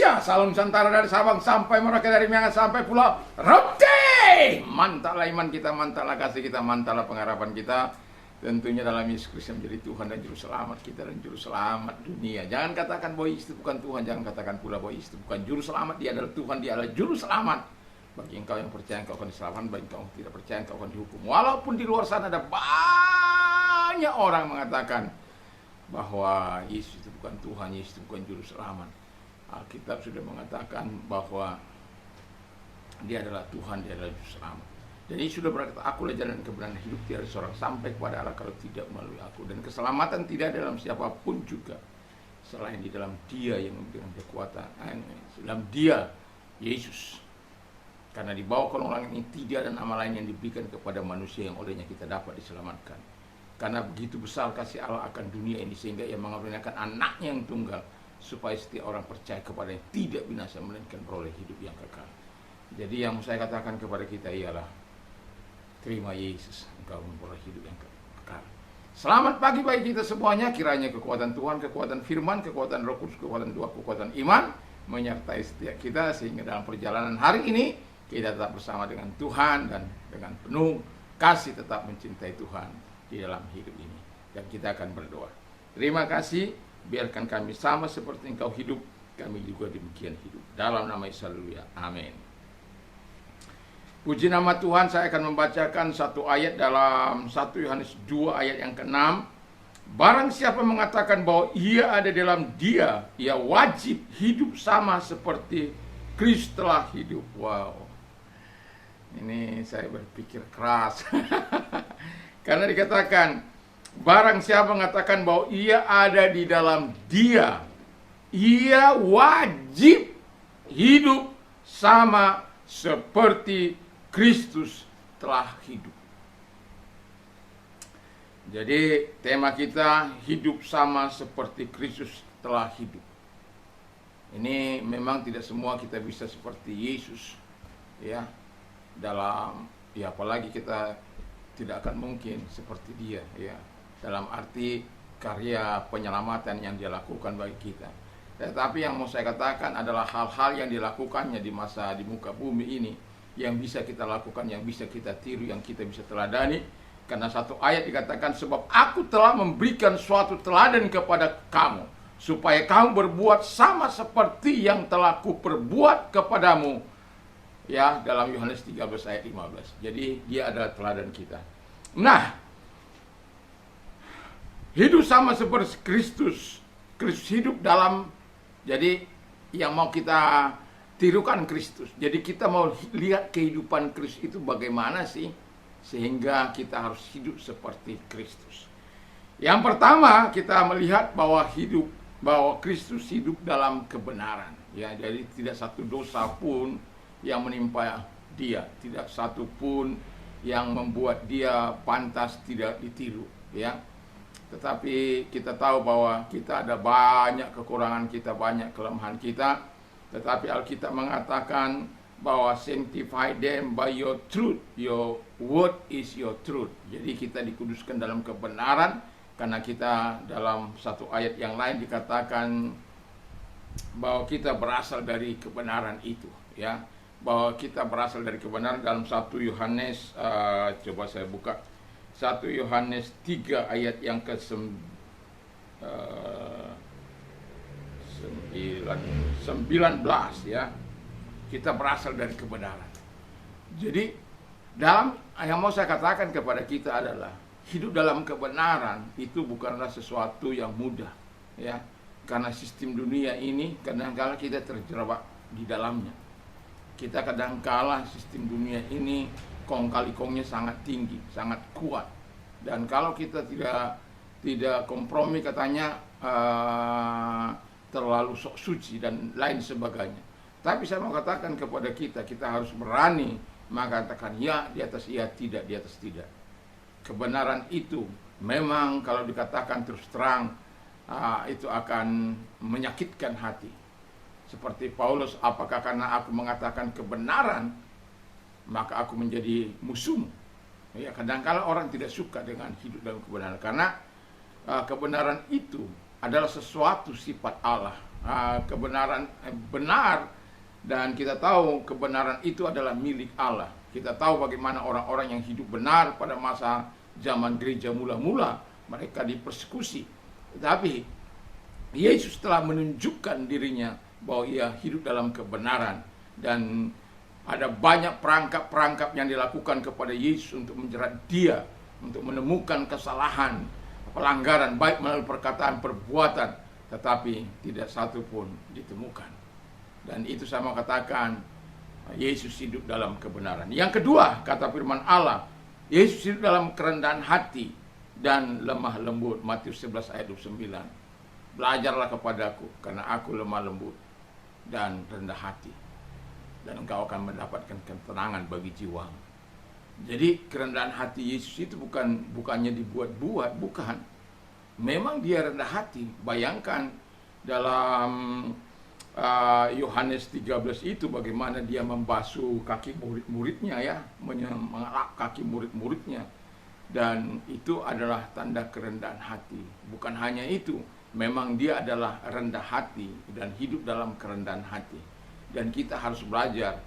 Indonesia, salam Nusantara dari Sabang sampai Merauke, dari Miangas sampai Pulau Rote. Mantaplah iman kita, mantaplah kasih kita, mantaplah pengharapan kita. Tentunya dalam Yesus Kristus menjadi Tuhan dan Juru Selamat kita dan Juru Selamat dunia. Jangan katakan bahwa Yesus itu bukan Tuhan, jangan katakan pula bahwa Yesus itu bukan Juru Selamat. Dia adalah Tuhan, dia adalah Juru Selamat. Bagi engkau yang percaya, engkau akan diselamatkan. Bagi engkau yang tidak percaya, engkau akan dihukum. Walaupun di luar sana ada banyak orang mengatakan bahwa Yesus itu bukan Tuhan, Yesus itu bukan Juru Selamat. Alkitab sudah mengatakan bahwa dia adalah Tuhan, dia adalah Juru Selamat. Dan Yesus sudah berkata, akulah jalan kebenaran hidup, tiada seorang sampai kepada Allah kalau tidak melalui aku. Dan keselamatan tidak dalam siapapun juga, selain di dalam Dia yang memberikan kekuatan, dalam Dia, Yesus. Karena di bawah kolong langit ini tidak ada nama lain yang diberikan kepada manusia yang olehnya kita dapat diselamatkan. Karena begitu besar kasih Allah akan dunia ini, sehingga Ia mengaruniakan anaknya yang tunggal, supaya setiap orang percaya kepadanya tidak binasa, melainkan beroleh hidup yang kekal. Jadi yang saya katakan kepada kita ialah, terima Yesus, engkau memperoleh hidup yang kekal. Selamat pagi bagi kita semuanya. Kiranya kekuatan Tuhan, kekuatan firman, kekuatan Roh Kudus, kekuatan doa, kekuatan iman menyertai setiap kita, sehingga dalam perjalanan hari ini kita tetap bersama dengan Tuhan dan dengan penuh kasih tetap mencintai Tuhan di dalam hidup ini. Dan kita akan berdoa. Terima kasih, biarkan kami sama seperti engkau hidup, kami juga demikian hidup. Dalam nama Yesus, haleluya. Amin. Puji nama Tuhan, saya akan membacakan satu ayat dalam 1 Yohanes 2 ayat yang ke-6. Barang siapa mengatakan bahwa ia ada dalam Dia, ia wajib hidup sama seperti Kristus telah hidup. Wow. Ini saya berpikir keras. Karena dikatakan, barang siapa mengatakan bahwa ia ada di dalam Dia, ia wajib hidup sama seperti Kristus telah hidup. Jadi tema kita hidup sama seperti Kristus telah hidup. Ini memang tidak semua kita bisa seperti Yesus, ya. Apalagi kita tidak akan mungkin seperti Dia, ya. Dalam arti karya penyelamatan yang Dia lakukan bagi kita. Tetapi yang mau saya katakan adalah hal-hal yang dilakukannya di muka bumi ini, yang bisa kita lakukan, yang bisa kita tiru, yang kita bisa teladani. Karena satu ayat dikatakan, sebab aku telah memberikan suatu teladan kepada kamu, supaya kamu berbuat sama seperti yang telah kuperbuat kepadamu. Ya, dalam Yohanes 13 ayat 15. Jadi Dia adalah teladan kita. Nah, hidup sama seperti Kristus. Kristus hidup dalam, jadi yang mau kita tirukan Kristus. Jadi kita mau lihat kehidupan Kristus itu bagaimana sih, sehingga kita harus hidup seperti Kristus. Yang pertama, kita melihat bahwa Kristus hidup dalam kebenaran. Ya, jadi tidak satu dosa pun yang menimpa Dia, tidak satu pun yang membuat Dia pantas tidak ditiru, ya. Tetapi kita tahu bahwa kita ada banyak kekurangan kita, banyak kelemahan kita. Tetapi Alkitab mengatakan bahwa sanctify them by your truth, your word is your truth. Jadi kita dikuduskan dalam kebenaran, karena kita dalam satu ayat yang lain dikatakan bahwa kita berasal dari kebenaran itu, ya. Bahwa kita berasal dari kebenaran dalam 1 Yohanes, coba saya buka 1 Yohanes 3 ayat yang ke-19, ya. Kita berasal dari kebenaran. Jadi dalam yang mau saya katakan kepada kita adalah hidup dalam kebenaran itu bukanlah sesuatu yang mudah, ya. Karena sistem dunia ini kadang-kala kita terjebak di dalamnya. Kita kadang-kala sistem dunia ini kong kali kongnya sangat tinggi, sangat kuat. Dan kalau kita tidak kompromi, katanya terlalu sok suci dan lain sebagainya. Tapi saya mau katakan kepada kita, kita harus berani mengatakan ya di atas ya, tidak di atas tidak. Kebenaran itu memang kalau dikatakan terus terang, itu akan menyakitkan hati. Seperti Paulus, apakah karena aku mengatakan kebenaran maka aku menjadi musuhmu? Ya, kadang-kala orang tidak suka dengan hidup dalam kebenaran, karena kebenaran itu adalah sesuatu sifat Allah. Kebenaran benar, dan kita tahu kebenaran itu adalah milik Allah. Kita tahu bagaimana orang-orang yang hidup benar pada masa zaman gereja mula-mula, mereka dipersekusi. Tetapi Yesus telah menunjukkan dirinya bahwa ia hidup dalam kebenaran, dan ada banyak perangkap-perangkap yang dilakukan kepada Yesus untuk menjerat dia, untuk menemukan kesalahan, pelanggaran baik melalui perkataan, perbuatan, tetapi tidak satu pun ditemukan. Dan itu saya mau katakan, Yesus hidup dalam kebenaran. Yang kedua, kata firman Allah, Yesus hidup dalam kerendahan hati dan lemah lembut. Matius 11 ayat 29. Belajarlah kepadaku, karena aku lemah lembut dan rendah hati, dan engkau akan mendapatkan ketenangan bagi jiwa. Jadi kerendahan hati Yesus itu bukannya dibuat-buat, bukan. Memang dia rendah hati. Bayangkan dalam Yohanes 13 itu bagaimana dia membasuh kaki murid-muridnya, ya, mengelap kaki murid-muridnya. Dan itu adalah tanda kerendahan hati. Bukan hanya itu, memang dia adalah rendah hati dan hidup dalam kerendahan hati. Dan kita harus belajar.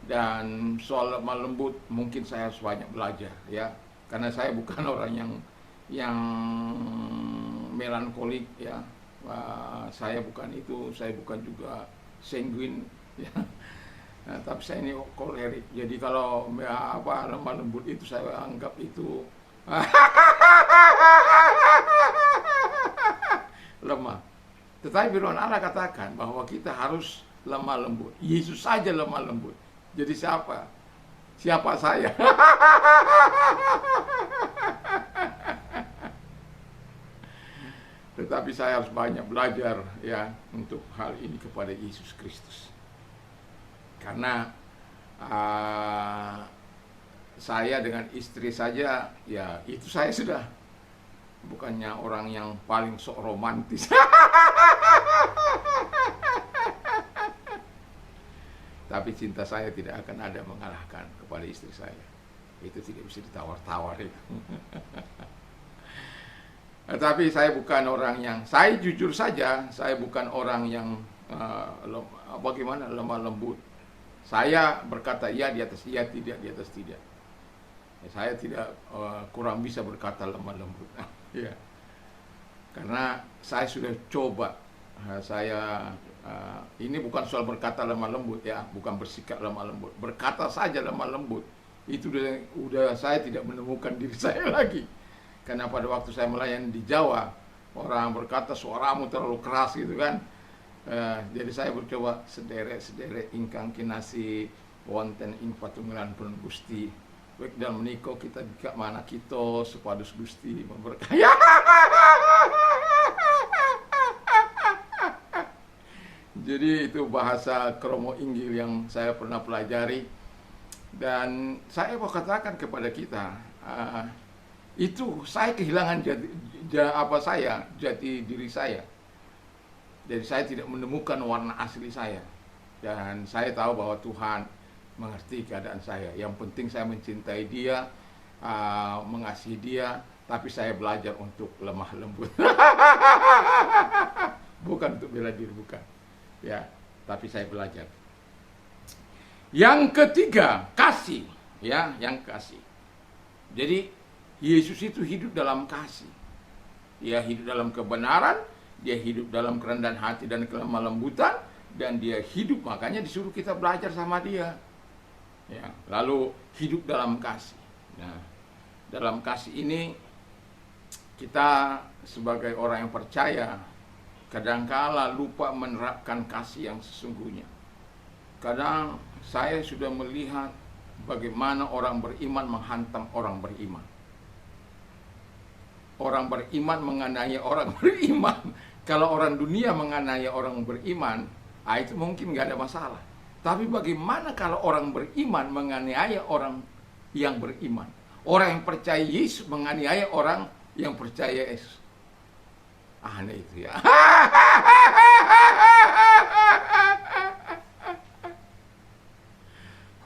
Dan soal lemah lembut mungkin saya harus banyak belajar, ya, karena saya bukan orang yang melankolik, ya. Saya bukan itu, saya bukan juga sanguin, ya. Nah, tapi saya ini kolerik. Jadi kalau lemah lembut itu saya anggap itu lemah. Tetapi firman Allah katakan bahwa kita harus lemah lembut. Yesus saja lemah lembut. Jadi siapa saya? Tetapi saya harus banyak belajar, ya, untuk hal ini kepada Yesus Kristus. Karena saya dengan istri saja, ya, itu saya sudah bukannya orang yang paling sok romantis. Tapi cinta saya tidak akan ada mengalahkan kepada istri saya. Itu tidak bisa ditawar-tawar itu. Tapi saya bukan orang yang, saya jujur saja, saya bukan orang yang lemah lembut. Saya berkata iya di atas iya, tidak di atas tidak. Saya tidak kurang bisa berkata lemah lembut. Ya. Karena saya sudah coba, ini bukan soal berkata lemah lembut, ya, bukan bersikap lemah lembut. Berkata saja lemah lembut, itu udah saya tidak menemukan diri saya lagi. Karena pada waktu saya melayani di Jawa, orang berkata suaramu terlalu keras gitu kan. Jadi saya bercoba sederek ingkang kinasi wonten ing patunggalan pun Gusti. Baik dalam menika kita dikak mana kita supados Gusti memberkahi. Jadi itu bahasa kromo inggil yang saya pernah pelajari. Dan saya mau katakan kepada kita, itu saya kehilangan jati diri saya. Jadi saya tidak menemukan warna asli saya. Dan saya tahu bahwa Tuhan mengerti keadaan saya. Yang penting saya mencintai dia, mengasihi dia, tapi saya belajar untuk lemah lembut. Bukan untuk bela diri, bukan. Ya, tapi saya belajar. Yang ketiga, kasih, ya, yang kasih. Jadi Yesus itu hidup dalam kasih. Dia hidup dalam kebenaran, dia hidup dalam kerendahan hati dan kelemah lembutan, dan dia hidup, makanya disuruh kita belajar sama dia. Ya, lalu hidup dalam kasih. Nah, dalam kasih ini kita sebagai orang yang percaya kadangkala lupa menerapkan kasih yang sesungguhnya. Kadang saya sudah melihat bagaimana orang beriman menghantam orang beriman. Orang beriman menganiaya orang beriman. Kalau orang dunia menganiaya orang beriman, itu mungkin nggak ada masalah. Tapi bagaimana kalau orang beriman menganiaya orang yang beriman? Orang yang percaya Yesus menganiaya orang yang percaya Yesus. Aneh itu, ya.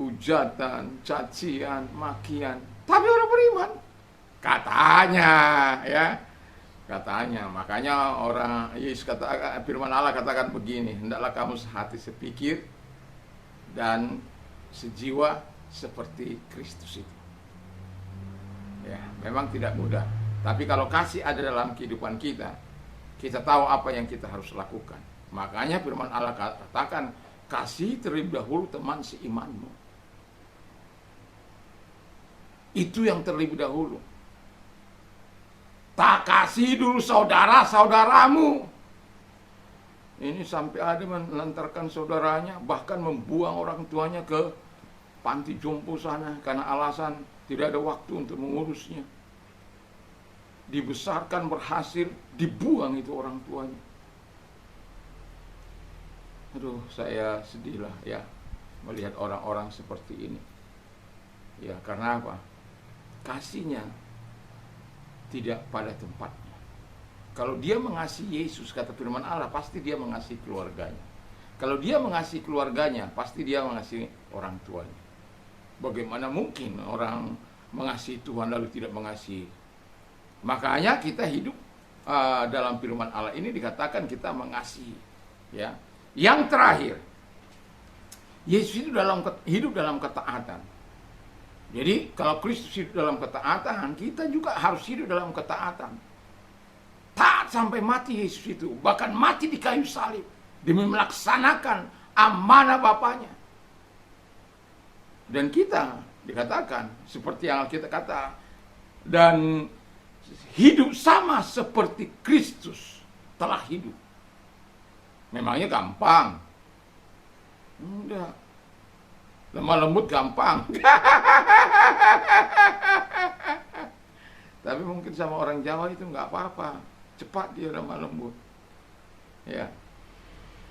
Hujatan, cacian, makian. Tapi orang beriman katanya, ya. Katanya, makanya orang Yesus kata, firman Allah katakan begini, hendaklah kamu sehati sepikir dan sejiwa seperti Kristus itu. Ya, memang tidak mudah. Tapi kalau kasih ada dalam kehidupan kita, kita tahu apa yang kita harus lakukan. Makanya firman Allah katakan, kasih terlebih dahulu teman seimanmu. Itu yang terlebih dahulu. Tak kasih dulu saudara-saudaramu. Ini sampai ada melantarkan saudaranya, bahkan membuang orang tuanya ke panti jompo sana karena alasan tidak ada waktu untuk mengurusnya. Dibesarkan berhasil, dibuang itu orang tuanya. Aduh, saya sedihlah ya melihat orang-orang seperti ini. Ya, karena apa? Kasihnya tidak pada tempatnya. Kalau dia mengasihi Yesus, kata firman Allah, pasti dia mengasihi keluarganya. Kalau dia mengasihi keluarganya, pasti dia mengasihi orang tuanya. Bagaimana mungkin orang mengasihi Tuhan lalu tidak mengasihi? Makanya kita hidup dalam firman Allah ini dikatakan kita mengasihi. Ya. Yang terakhir, Yesus itu hidup dalam ketaatan. Jadi kalau Kristus hidup dalam ketaatan, kita juga harus hidup dalam ketaatan. Taat sampai mati Yesus itu, bahkan mati di kayu salib demi melaksanakan amanah Bapaknya. Dan kita dikatakan seperti yang kita kata, dan hidup sama seperti Kristus telah hidup. Memangnya gampang? Enggak. Lemah lembut gampang. Tapi mungkin sama orang Jawa itu nggak apa-apa. Cepat dia lemah lembut. Ya.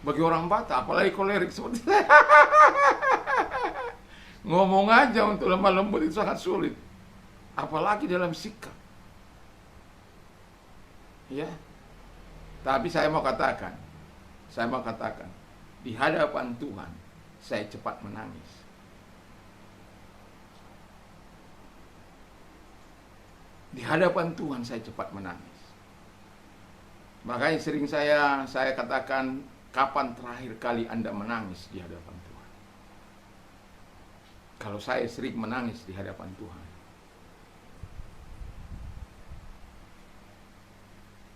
Bagi orang Batak, apalagi kolerik seperti saya. Ngomong aja untuk lemah lembut itu sangat sulit. Apalagi dalam sikap. Ya. Tapi saya mau katakan, di hadapan Tuhan, saya cepat menangis. Di hadapan Tuhan saya cepat menangis. Makanya sering saya katakan, kapan terakhir kali Anda menangis di hadapan Tuhan? Kalau saya sering menangis di hadapan Tuhan.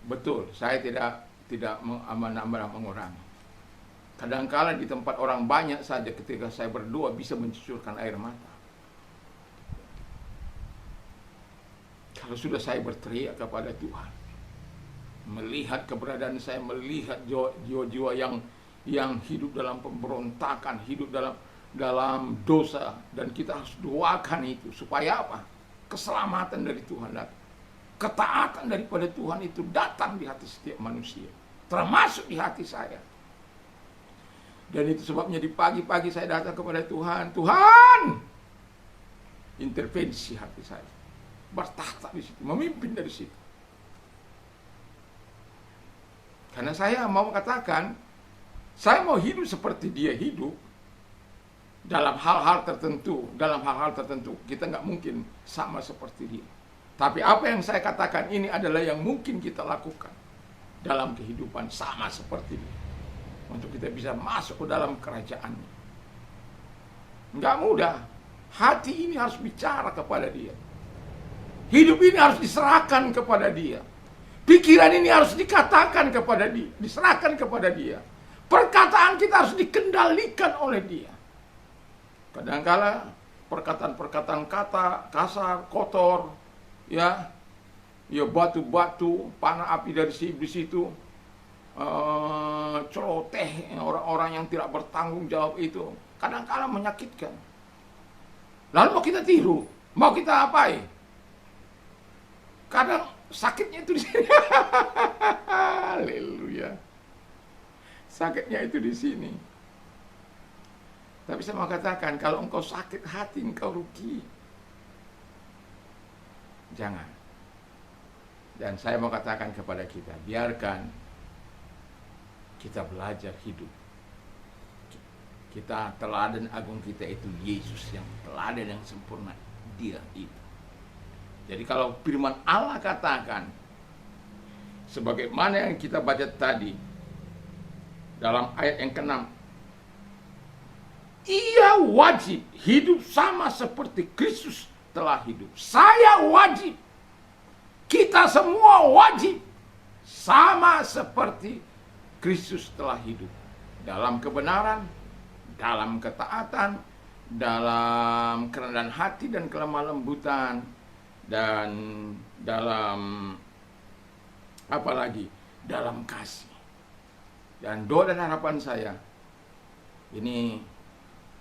Betul, saya tidak menambah mengurangi. Kadang-kala di tempat orang banyak saja ketika saya berdoa bisa mencucurkan air mata. Kalau sudah saya berteriak kepada Tuhan, melihat keberadaan saya, melihat jiwa-jiwa yang hidup dalam pemberontakan, hidup dalam dosa, dan kita harus doakan itu supaya apa? Keselamatan dari Tuhan datang. Ketaatan daripada Tuhan itu datang di hati setiap manusia, termasuk di hati saya. Dan itu sebabnya di pagi-pagi saya datang kepada Tuhan. Tuhan, intervensi hati saya. Bertahta di situ, memimpin dari situ. Karena saya mau katakan, saya mau hidup seperti dia hidup. Dalam hal-hal tertentu, kita nggak mungkin sama seperti dia. Tapi apa yang saya katakan ini adalah yang mungkin kita lakukan dalam kehidupan sama seperti dia. Untuk kita bisa masuk ke dalam kerajaannya. Nggak mudah. Hati ini harus bicara kepada dia. Hidup ini harus diserahkan kepada dia. Pikiran ini harus dikatakan kepada dia, diserahkan kepada dia. Perkataan kita harus dikendalikan oleh dia. Kadangkala perkataan-perkataan kata kasar, kotor, ya batu-batu, panah api dari si iblis itu, celoteh orang-orang yang tidak bertanggung jawab itu, kadangkala menyakitkan. Lalu mau kita tiru, mau kita apain? Kadang sakitnya itu di sini. Haleluya. Sakitnya itu di sini. Tapi saya mau katakan, kalau engkau sakit hati, engkau rugi. Jangan. Dan saya mau katakan kepada kita, biarkan kita belajar hidup. Kita teladan agung kita itu Yesus, yang teladan yang sempurna. Dia itu. Jadi kalau firman Allah katakan, Sebagaimana yang kita baca tadi dalam ayat yang ke-6, ia wajib hidup sama seperti Kristus telah hidup. Saya wajib, kita semua wajib sama seperti Kristus telah hidup, dalam kebenaran, dalam ketaatan, dalam kerendahan hati dan kelemah lembutan, dan dalam apalagi dalam kasih. Dan doa dan harapan saya ini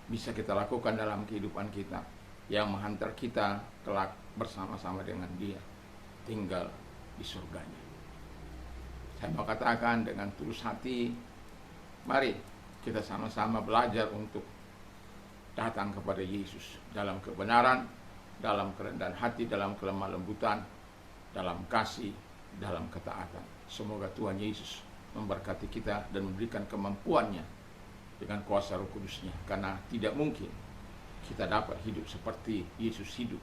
bisa kita lakukan dalam kehidupan kita, yang menghantar kita kelak bersama-sama dengan Dia tinggal di surganya. Saya mau katakan dengan tulus hati, mari kita sama-sama belajar untuk datang kepada Yesus dalam kebenaran, dalam kerendahan hati, dalam kelemah lembutan, dalam kasih, dalam ketaatan. Semoga Tuhan Yesus memberkati kita dan memberikan kemampuannya dengan kuasa Roh Kudus-Nya, karena tidak mungkin kita dapat hidup seperti Yesus hidup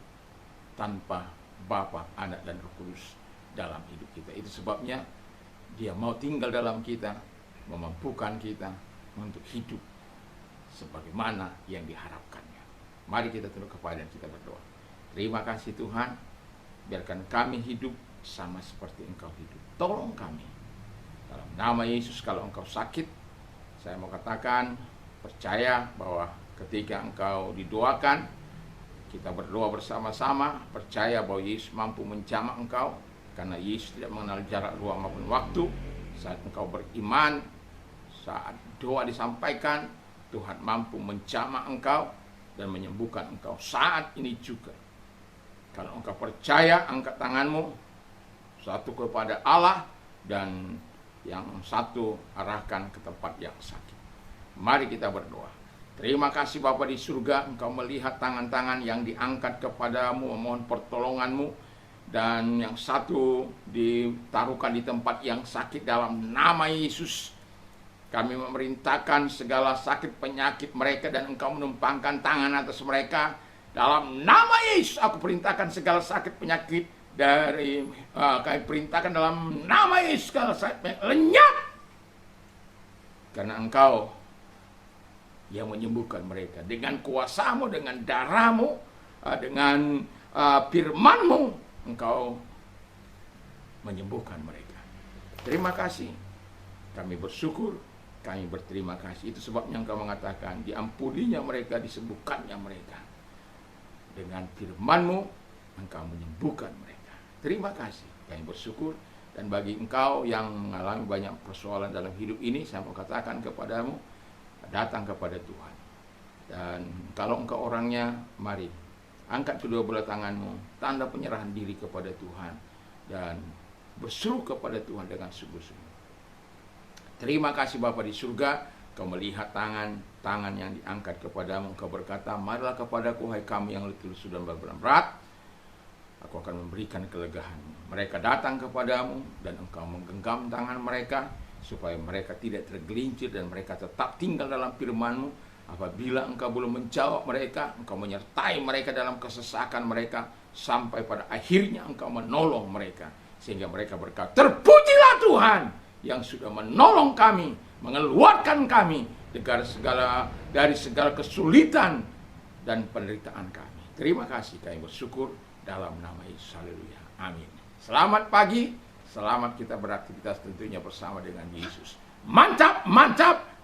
tanpa Bapa, Anak, dan Roh Kudus dalam hidup kita. Itu sebabnya Dia mau tinggal dalam kita, memampukan kita untuk hidup sebagaimana yang diharapkannya. Mari kita tunduk kepala dan kita berdoa. Terima kasih Tuhan, biarkan kami hidup sama seperti Engkau hidup. Tolong kami. Dalam nama Yesus, kalau Engkau sakit, saya mau katakan, percaya bahwa ketika Engkau didoakan, kita berdoa bersama-sama, percaya bahwa Yesus mampu menjamah Engkau, karena Yesus tidak mengenal jarak, ruang maupun waktu. Saat Engkau beriman, saat doa disampaikan, Tuhan mampu menjamah Engkau dan menyembuhkan Engkau saat ini juga. Kalau Engkau percaya, angkat tanganmu, satu kepada Allah dan yang satu arahkan ke tempat yang sakit. Mari kita berdoa. Terima kasih Bapa di surga, Engkau melihat tangan-tangan yang diangkat kepadamu, memohon pertolonganmu, dan yang satu ditaruhkan di tempat yang sakit dalam nama Yesus. Kami memerintahkan segala sakit penyakit mereka dan Engkau menumpangkan tangan atas mereka. Dalam nama Yesus aku perintahkan segala sakit penyakit dari kami perintahkan dalam nama Yesus, segala sakit penyakit lenyap. Karena Engkau yang menyembuhkan mereka dengan kuasa-Mu, dengan darah-Mu, dengan firman-Mu. Engkau menyembuhkan mereka. Terima kasih. Kami bersyukur, kami berterima kasih. Itu sebabnya Engkau mengatakan, diampuninya mereka, disembuhkannya mereka. Dengan firman-Mu, Engkau menyembuhkan mereka. Terima kasih. Kami bersyukur. Dan bagi Engkau yang mengalami banyak persoalan dalam hidup ini, saya mau katakan kepadamu, datang kepada Tuhan. Dan kalau Engkau orangnya, mari angkat kedua belah tanganmu, tanda penyerahan diri kepada Tuhan, dan berseru kepada Tuhan dengan sungguh-sungguh. Terima kasih Bapa di surga, Kau melihat tangan yang diangkat kepadamu. Kau berkata, marilah kepadaku hai kamu yang letih lesu dan beban berat, aku akan memberikan kelegaan. Mereka datang kepadamu dan Engkau menggenggam tangan mereka, supaya mereka tidak tergelincir dan mereka tetap tinggal dalam firman-Mu. Apabila Engkau belum menjawab mereka, Engkau menyertai mereka dalam kesesakan mereka, sampai pada akhirnya Engkau menolong mereka, sehingga mereka berkata, terpujilah Tuhan yang sudah menolong kami, mengeluarkan kami dari segala kesulitan dan penderitaan kami. Terima kasih, kami bersyukur dalam nama Yesus. Haleluya. Amin. Selamat pagi, selamat kita beraktivitas tentunya bersama dengan Yesus. Mantap, mantap.